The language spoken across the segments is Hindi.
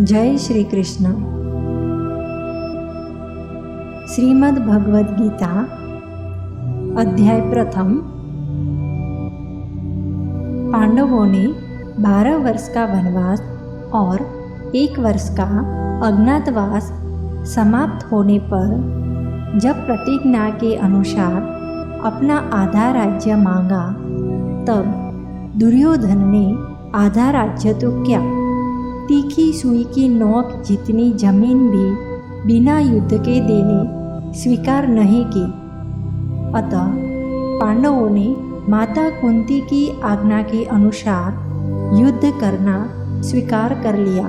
जय श्री कृष्ण। श्रीमद् भगवद गीता अध्याय प्रथम। पांडवों ने 12 वर्ष का वनवास और 1 वर्ष का अज्ञातवास समाप्त होने पर जब प्रतिज्ञा के अनुसार अपना आधा राज्य मांगा, तब दुर्योधन ने आधा राज्य तो क्या, तीखी सुई की नोक जितनी जमीन भी बिना युद्ध के देने स्वीकार नहीं की। अतः पांडवों ने माता कुंती की आज्ञा के अनुसार युद्ध करना स्वीकार कर लिया।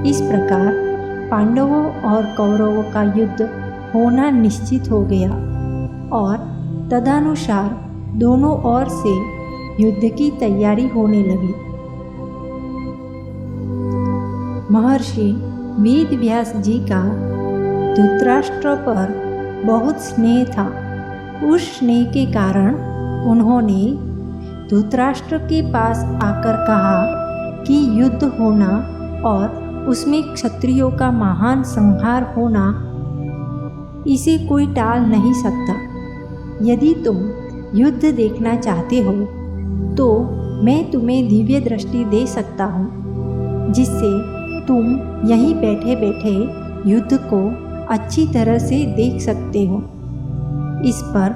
इस प्रकार पांडवों और कौरवों का युद्ध होना निश्चित हो गया और तदनुसार दोनों ओर से युद्ध की तैयारी होने लगी। महर्षि वेद व्यास जी का धृतराष्ट्र पर बहुत स्नेह था। उस स्नेह के कारण उन्होंने धृतराष्ट्र के पास आकर कहा कि युद्ध होना और उसमें क्षत्रियों का महान संहार होना, इसे कोई टाल नहीं सकता। यदि तुम युद्ध देखना चाहते हो तो मैं तुम्हें दिव्य दृष्टि दे सकता हूँ, जिससे तुम यहीं बैठे बैठे युद्ध को अच्छी तरह से देख सकते हो। इस पर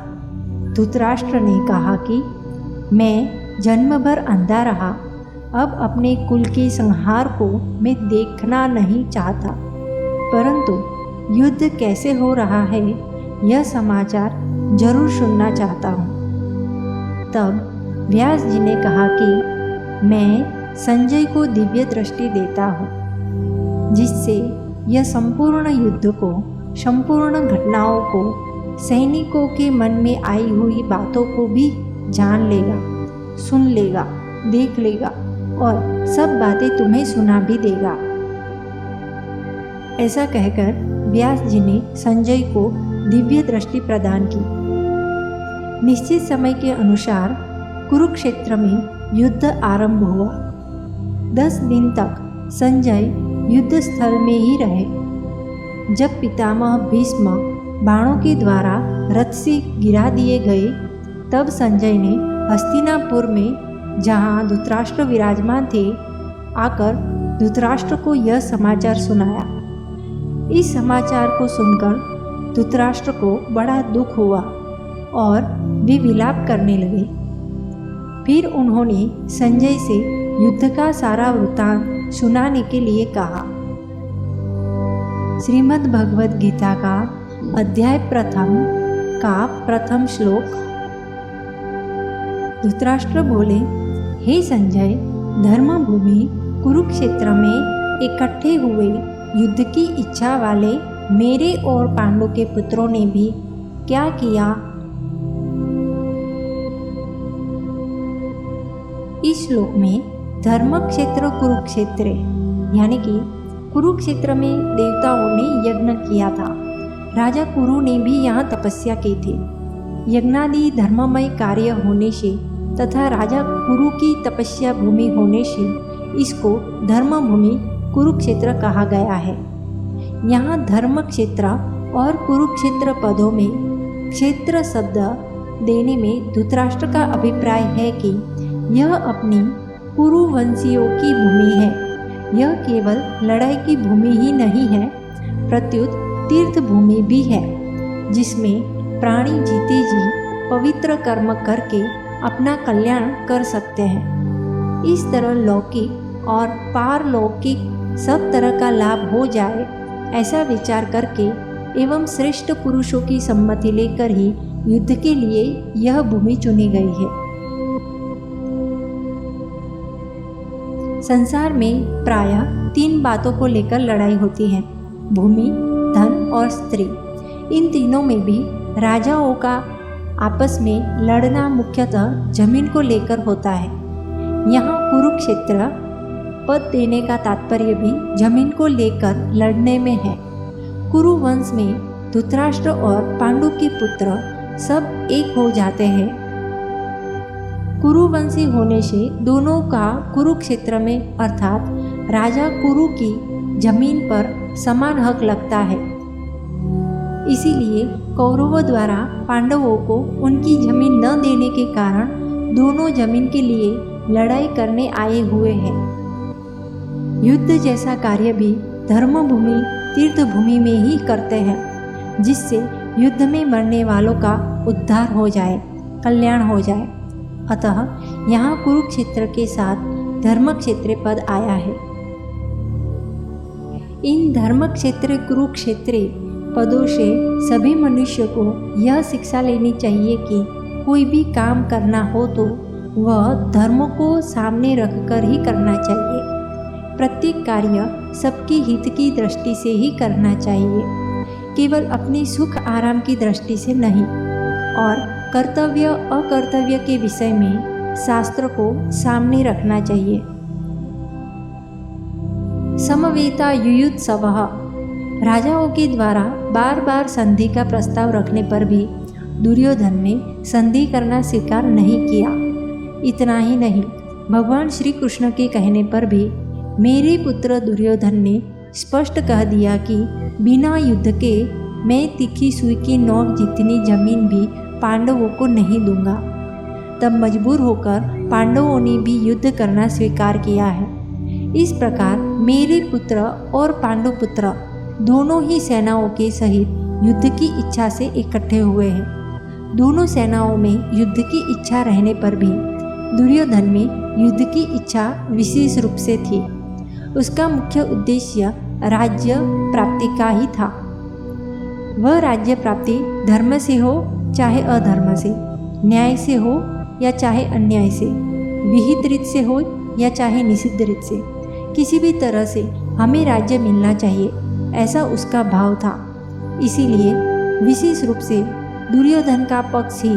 धृतराष्ट्र ने कहा कि मैं जन्म भर अंधा रहा, अब अपने कुल के संहार को मैं देखना नहीं चाहता, परंतु युद्ध कैसे हो रहा है यह समाचार जरूर सुनना चाहता हूँ। तब व्यास जी ने कहा कि मैं संजय को दिव्य दृष्टि देता हूँ, जिससे यह संपूर्ण युद्ध को, संपूर्ण घटनाओं को, सैनिकों के मन में आई हुई बातों को भी जान लेगा, सुन लेगा, देख लेगा और सब बातें तुम्हें सुना भी देगा। ऐसा कहकर व्यास जी ने संजय को दिव्य दृष्टि प्रदान की। निश्चित समय के अनुसार कुरुक्षेत्र में युद्ध आरंभ हुआ। 10 दिन तक संजय युद्ध स्थल में ही रहे। जब पितामह भीष्म बाणों के द्वारा रथ से गिरा दिए गए, तब संजय ने हस्तिनापुर में, जहाँ धृतराष्ट्र विराजमान थे, आकर धृतराष्ट्र को यह समाचार सुनाया। इस समाचार को सुनकर धृतराष्ट्र को बड़ा दुख हुआ और वे विलाप करने लगे। फिर उन्होंने संजय से युद्ध का सारा वृत्तांत सुनाने के लिए कहा। श्रीमद् भगवद गीता का अध्याय प्रथम का प्रथम श्लोक। धृतराष्ट्र बोले, हे संजय, धर्मभूमि कुरुक्षेत्र में इकट्ठे हुए युद्ध की इच्छा वाले मेरे और पांडु के पुत्रों ने भी क्या किया। इस श्लोक में धर्म क्षेत्र कुरुक्षेत्र, यानी कि कुरुक्षेत्र में देवताओं ने यज्ञ किया था। राजा कुरु ने भी यहाँ तपस्या की थी। यज्ञादि धर्ममय कार्य होने से तथा राजा कुरु की तपस्या भूमि होने से इसको धर्मभूमि कुरुक्षेत्र कहा गया है। यहाँ धर्म क्षेत्र और कुरुक्षेत्र पदों में क्षेत्र शब्द देने में धृतराष्ट्र का अभिप्राय है कि यह अपनी कुरुवंशियों की भूमि है। यह केवल लड़ाई की भूमि ही नहीं है, प्रत्युत तीर्थ भूमि भी है, जिसमें प्राणी जीते जी पवित्र कर्म करके अपना कल्याण कर सकते हैं। इस तरह लौकिक और पारलौकिक सब तरह का लाभ हो जाए, ऐसा विचार करके एवं श्रेष्ठ पुरुषों की सम्मति लेकर ही युद्ध के लिए यह भूमि चुनी गई है। संसार में प्रायः 3 बातों को लेकर लड़ाई होती है: भूमि, धन और स्त्री। इन तीनों में भी राजाओं का आपस में लड़ना मुख्यतः जमीन को लेकर होता है। यहाँ कुरुक्षेत्र पद देने का तात्पर्य भी जमीन को लेकर लड़ने में है। कुरुवंश में धृतराष्ट्र और पांडु के पुत्र सब एक हो जाते हैं। कुरुवंशी होने से दोनों का कुरुक्षेत्र में अर्थात राजा कुरु की जमीन पर समान हक लगता है। इसीलिए कौरवों द्वारा पांडवों को उनकी जमीन न देने के कारण दोनों जमीन के लिए लड़ाई करने आए हुए हैं। युद्ध जैसा कार्य भी धर्मभूमि तीर्थभूमि में ही करते हैं, जिससे युद्ध में मरने वालों का उद्धार हो जाए, कल्याण हो जाए। अतः यहाँ कुरुक्षेत्र के साथ धर्मक्षेत्र पद आया है। इन धर्मक्षेत्र कुरुक्षेत्रे पदों से सभी मनुष्य को यह शिक्षा लेनी चाहिए कि कोई भी काम करना हो तो वह धर्म को सामने रखकर ही करना चाहिए। प्रत्येक कार्य सबके हित की दृष्टि से ही करना चाहिए, केवल अपने सुख आराम की दृष्टि से नहीं। और कर्तव्य अकर्तव्य के विषय में शास्त्र को सामने रखना चाहिए। समवेता युयुत्सवः, राजाओं के द्वारा बार बार संधि का प्रस्ताव रखने पर भी दुर्योधन ने संधि करना स्वीकार नहीं किया। इतना ही नहीं, भगवान श्री कृष्ण के कहने पर भी मेरे पुत्र दुर्योधन ने स्पष्ट कह दिया कि बिना युद्ध के मैं तीखी सुई की नोक जितनी जमीन भी पांडवों को नहीं दूंगा। तब मजबूर होकर पांडवों ने भी युद्ध करना स्वीकार किया है। इस प्रकार मेरे पुत्र और पांडु पुत्र दोनों ही सेनाओं के सहित युद्ध की इच्छा से इकट्ठे हुए हैं। दोनों सेनाओं में युद्ध की इच्छा रहने पर भी दुर्योधन में युद्ध की इच्छा विशेष रूप से थी। उसका मुख्य उद्देश्य राज्य प्राप्ति का ही था। वह राज्य प्राप्ति धर्म से हो चाहे अधर्म से, न्याय से हो या चाहे अन्याय से, विहित रीत से हो या चाहे निषिद्ध रीत से, किसी भी तरह से हमें राज्य मिलना चाहिए, ऐसा उसका भाव था। इसीलिए विशेष रूप से दुर्योधन का पक्ष ही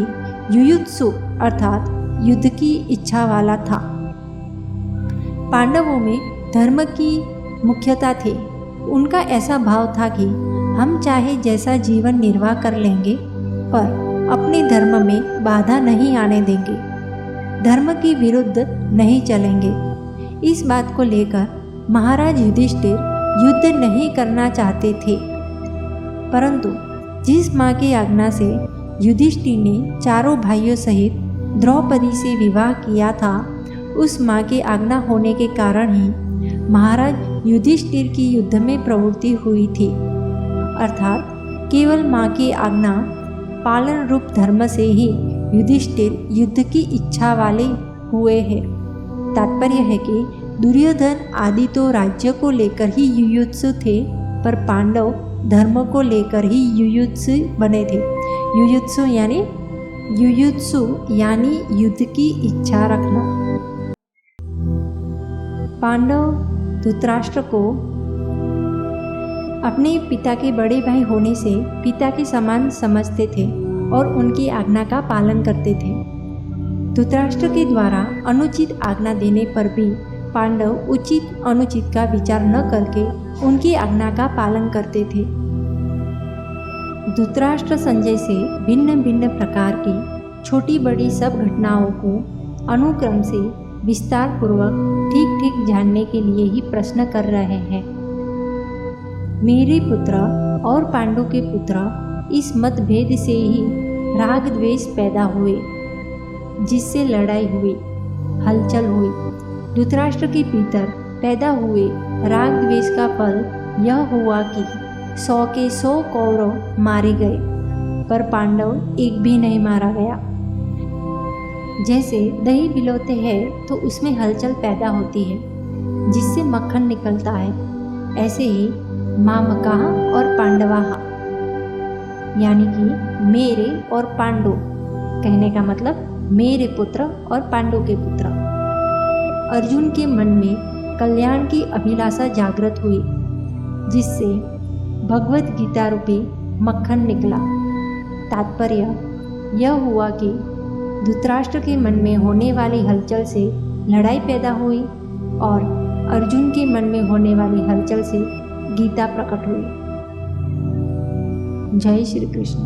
युयुत्सु अर्थात युद्ध की इच्छा वाला था। पांडवों में धर्म की मुख्यता थी। उनका ऐसा भाव था कि हम चाहे जैसा जीवन निर्वाह कर लेंगे, पर अपने धर्म में बाधा नहीं आने देंगे, धर्म के विरुद्ध नहीं चलेंगे। इस बात को लेकर महाराज युधिष्ठिर युद्ध नहीं करना चाहते थे, परंतु जिस माँ की आज्ञा से युधिष्ठिर ने चारों भाइयों सहित द्रौपदी से विवाह किया था, उस माँ की आज्ञा होने के कारण ही महाराज युधिष्ठिर की युद्ध में प्रवृत्ति हुई थी। अर्थात केवल माँ की आज्ञा पालन रूप धर्म से ही युधिष्ठिर युद्ध की इच्छा वाले हुए हैं। तात्पर्य है कि दुर्योधन आदि तो राज्य को लेकर ही युयुत्सु थे, पर पांडव धर्म को लेकर ही युयुत्सु बने थे। युयुत्सु यानी युद्ध की इच्छा रखना। पांडव धृतराष्ट्र को अपने पिता के बड़े भाई होने से पिता के समान समझते थे और उनकी आज्ञा का पालन करते थे। धृतराष्ट्र के द्वारा अनुचित आज्ञा देने पर भी पांडव उचित अनुचित का विचार न करके उनकी आज्ञा का पालन करते थे। धृतराष्ट्र संजय से भिन्न भिन्न प्रकार की छोटी बड़ी सब घटनाओं को अनुक्रम से विस्तार पूर्वक ठीक ठीक जानने के लिए ही प्रश्न कर रहे हैं। मेरे पुत्र और पांडु के पुत्र इस मतभेद से ही राग द्वेष पैदा हुए, जिससे लड़ाई हुई, हलचल हुई। धृतराष्ट्र के भीतर पैदा हुए राग द्वेष का फल यह हुआ कि 100 के 100 कौरव मारे गए, पर पांडव एक भी नहीं मारा गया। जैसे दही भिगोते हैं तो उसमें हलचल पैदा होती है, जिससे मक्खन निकलता है, ऐसे ही मामकाः और पांडवाः यानी कि मेरे और पांडु, कहने का मतलब मेरे पुत्र और पांडु के पुत्र। अर्जुन के मन में कल्याण की अभिलाषा जागृत हुई, जिससे भगवत गीता रूपी मक्खन निकला। तात्पर्य यह हुआ कि धृतराष्ट्र के मन में होने वाली हलचल से लड़ाई पैदा हुई और अर्जुन के मन में होने वाली हलचल से गीता प्रकट हुई। जय श्री कृष्ण।